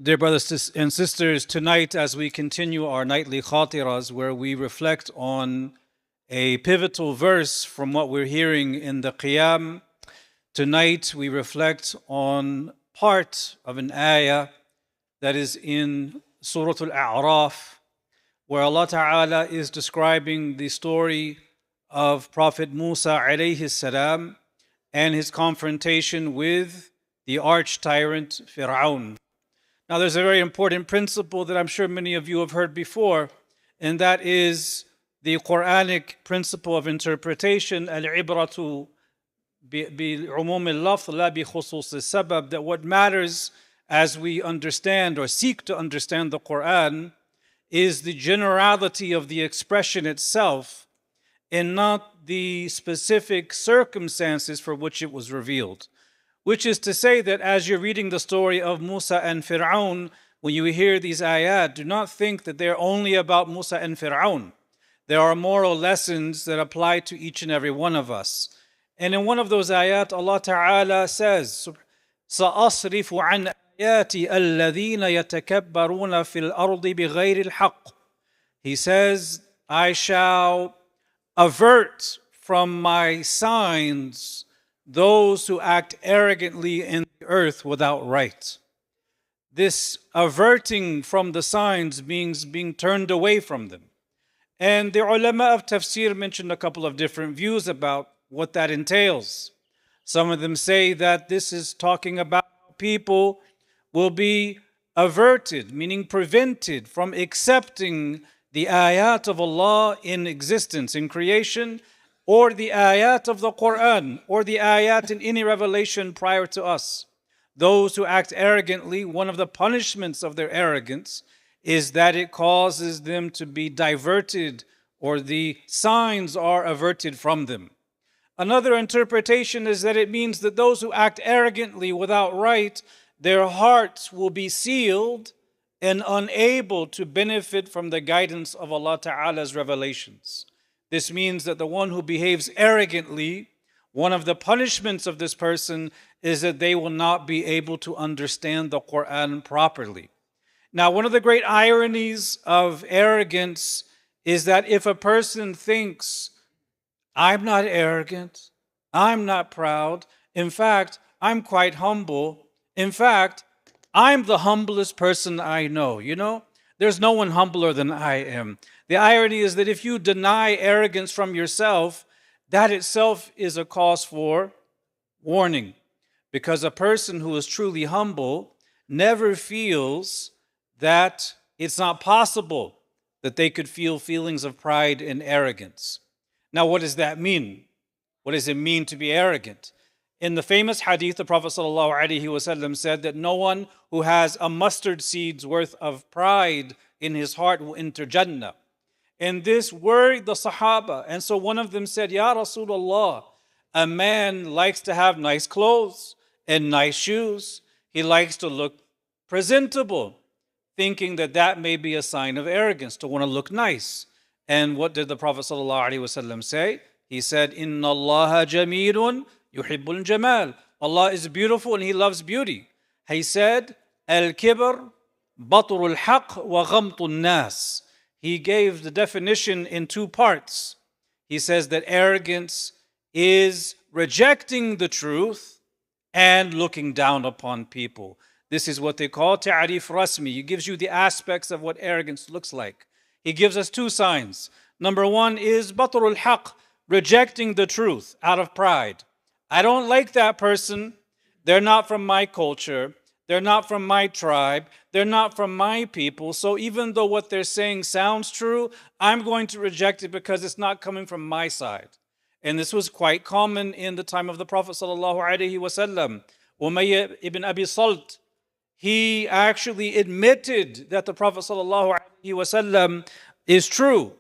Dear brothers and sisters, tonight as we continue our nightly khatiras where we reflect on a pivotal verse from what we're hearing in the Qiyam, tonight we reflect on part of an ayah that is in Surah Al-A'raf, where Allah Ta'ala is describing the story of Prophet Musa alayhi salam and his confrontation with the arch tyrant Fir'aun. Now, there's a very important principle that I'm sure many of you have heard before, and that is the Quranic principle of interpretation, al-ibratu bi-umum al-lafz la bi-khusus al-sabab, that what matters as we understand or seek to understand the Quran is the generality of the expression itself and not the specific circumstances for which it was revealed. Which is to say that as you're reading the story of Musa and Fir'aun, when you hear these ayat, do not think that they're only about Musa and Fir'aun. There are moral lessons that apply to each and every one of us. And in one of those ayat, Allah Ta'ala says, سَأَصْرِفُ عَنْ آيَاتِ الَّذِينَ يَتَكَبَّرُونَ فِي الْأَرْضِ بِغَيْرِ الْحَقِّ. He says, I shall avert from my signs those who act arrogantly in the earth without right. This averting from the signs means being turned away from them. And the ulama of tafsir mentioned a couple of different views about what that entails. Some of them say that this is talking about people will be averted, meaning prevented from accepting the ayat of Allah in existence, in creation, or the ayat of the Quran, or the ayat in any revelation prior to us. Those who act arrogantly, one of the punishments of their arrogance is that it causes them to be diverted, or the signs are averted from them. Another interpretation is that it means that those who act arrogantly without right, their hearts will be sealed and unable to benefit from the guidance of Allah Ta'ala's revelations. This means that the one who behaves arrogantly, one of the punishments of this person is that they will not be able to understand the Quran properly. Now, one of the great ironies of arrogance is that if a person thinks, I'm not arrogant, I'm not proud, in fact, I'm quite humble, in fact, I'm the humblest person I know, There's no one humbler than I am. The irony is that if you deny arrogance from yourself, that itself is a cause for warning. Because a person who is truly humble never feels that it's not possible that they could feel feelings of pride and arrogance. Now, what does that mean? What does it mean to be arrogant? In the famous hadith, the Prophet ﷺ said that no one who has a mustard seed's worth of pride in his heart will enter Jannah. And this worried the Sahaba. And so one of them said, Ya Rasulullah, a man likes to have nice clothes and nice shoes. He likes to look presentable, thinking that that may be a sign of arrogance, to want to look nice. And what did the Prophet ﷺ say? He said, Inna Allaha jamilun yuhibbul jamal. Allah is beautiful and He loves beauty. He said, Al-kibr, batrul haqq wa ghamtun nas. He gave the definition in two parts. He says that arrogance is rejecting the truth and looking down upon people. This is what they call ta'arif rasmi. He gives you the aspects of what arrogance looks like. He gives us two signs. Number one is batrul haqq, rejecting the truth out of pride. I don't like that person. They're not from my culture. They're not from my tribe. They're not from my people. So even though what they're saying sounds true, I'm going to reject it because it's not coming from my side. And this was quite common in the time of the Prophet ﷺ. Umayyah ibn Abi Salt, he actually admitted that the Prophet ﷺ is true.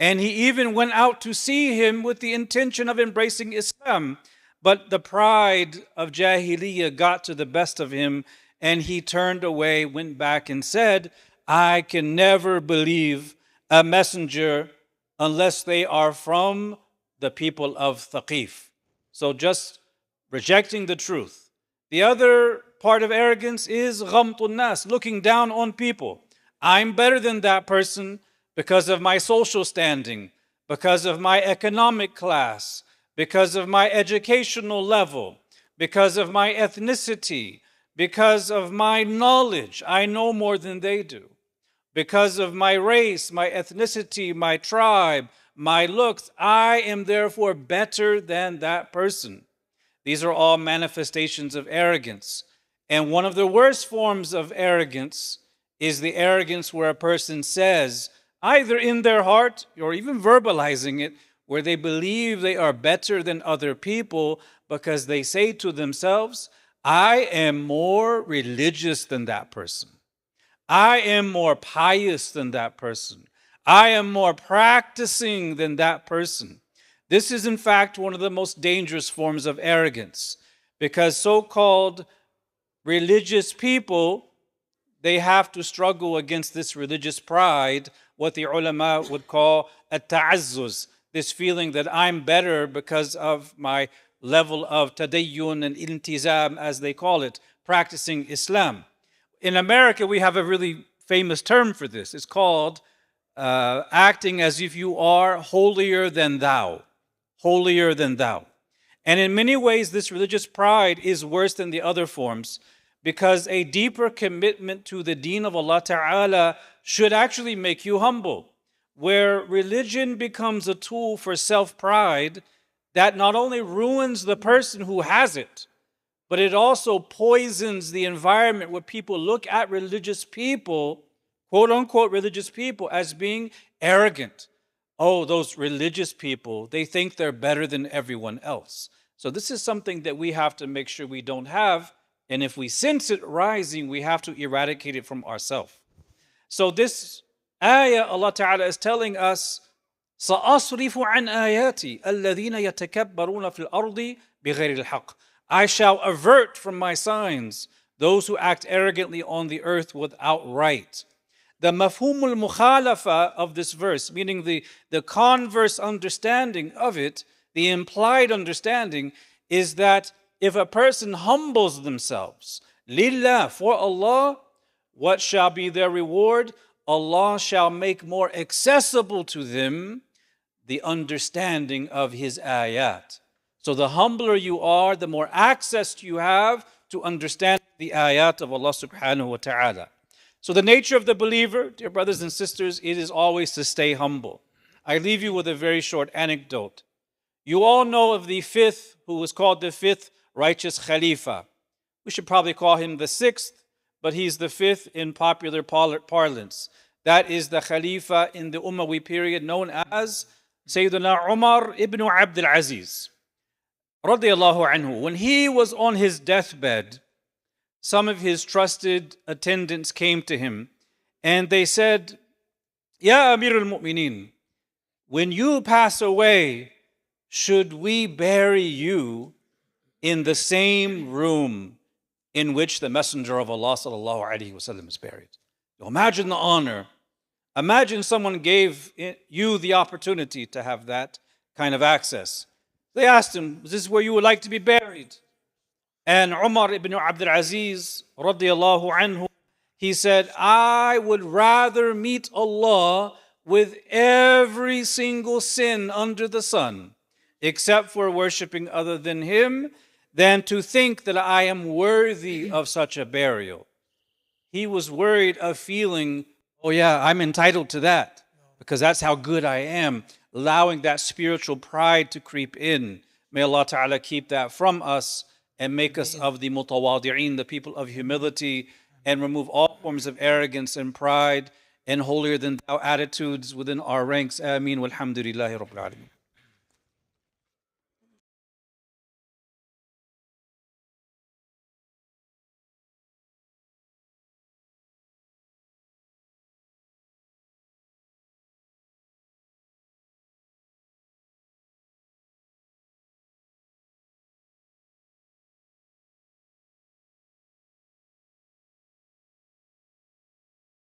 And he even went out to see him with the intention of embracing Islam. But the pride of Jahiliyyah got to the best of him, and he turned away, went back and said, I can never believe a messenger unless they are from the people of Thaqif. So just rejecting the truth. The other part of arrogance is ghamtun nas, looking down on people. I'm better than that person because of my social standing, because of my economic class, because of my educational level, because of my ethnicity, because of my knowledge. I know more than they do. Because of my race, my ethnicity, my tribe, my looks, I am therefore better than that person. These are all manifestations of arrogance. And one of the worst forms of arrogance is the arrogance where a person says, either in their heart or even verbalizing it, where they believe they are better than other people because they say to themselves, I am more religious than that person. I am more pious than that person. I am more practicing than that person. This is, in fact, one of the most dangerous forms of arrogance, because so-called religious people, they have to struggle against this religious pride, what the ulama would call at-ta'azzuz, this feeling that I'm better because of my level of tadayyun and intizam, as they call it, practicing Islam. In America, we have a really famous term for this. It's called acting as if you are holier than thou. Holier than thou. And in many ways, this religious pride is worse than the other forms, because a deeper commitment to the deen of Allah Ta'ala should actually make you humble. Where religion becomes a tool for self-pride, that not only ruins the person who has it, but it also poisons the environment where people look at religious people, quote unquote religious people, as being arrogant. Oh, those religious people, they think they're better than everyone else. So this is something that we have to make sure we don't have. And if we sense it rising, we have to eradicate it from ourselves. So this ayah, Allah Ta'ala is telling us, سَأَصْرِفُ عَنْ آيَاتِي الَّذِينَ يَتَكَبَّرُونَ فِي الْأَرْضِ بِغَيْرِ الْحَقِّ. I shall avert from my signs those who act arrogantly on the earth without right. The mafhumul mukhalafa of this verse, meaning the converse understanding of it, the implied understanding, is that if a person humbles themselves, lillah, for Allah, what shall be their reward? Allah shall make more accessible to them the understanding of His ayat. So the humbler you are, the more access you have to understand the ayat of Allah subhanahu wa ta'ala. So the nature of the believer, dear brothers and sisters, it is always to stay humble. I leave you with a very short anecdote. You all know of the fifth, who was called the fifth righteous Khalifa. We should probably call him the sixth, but he's the fifth in popular parlance. That is the Khalifa in the Umayyad period known as Sayyidina Umar ibn Abdul Aziz. Radiyallahu anhu. When he was on his deathbed, some of his trusted attendants came to him and they said, Ya Amir al-Mu'mineen, when you pass away, should we bury you in the same room in which the Messenger of Allah sallallahu alaihi wasallam is buried? Imagine the honor. Imagine someone gave you the opportunity to have that kind of access. They asked him, is this where you would like to be buried? And Umar ibn Abdul Aziz, radiyallahu anhu, he said, I would rather meet Allah with every single sin under the sun, except for worshiping other than Him, than to think that I am worthy of such a burial. He was worried of feeling, oh yeah, I'm entitled to that, because that's how good I am, allowing that spiritual pride to creep in. May Allah Ta'ala keep that from us and make us of the mutawadi'een, the people of humility, and remove all forms of arrogance and pride and holier than thou attitudes within our ranks. Ameen walhamdulillahi rabbil alameen.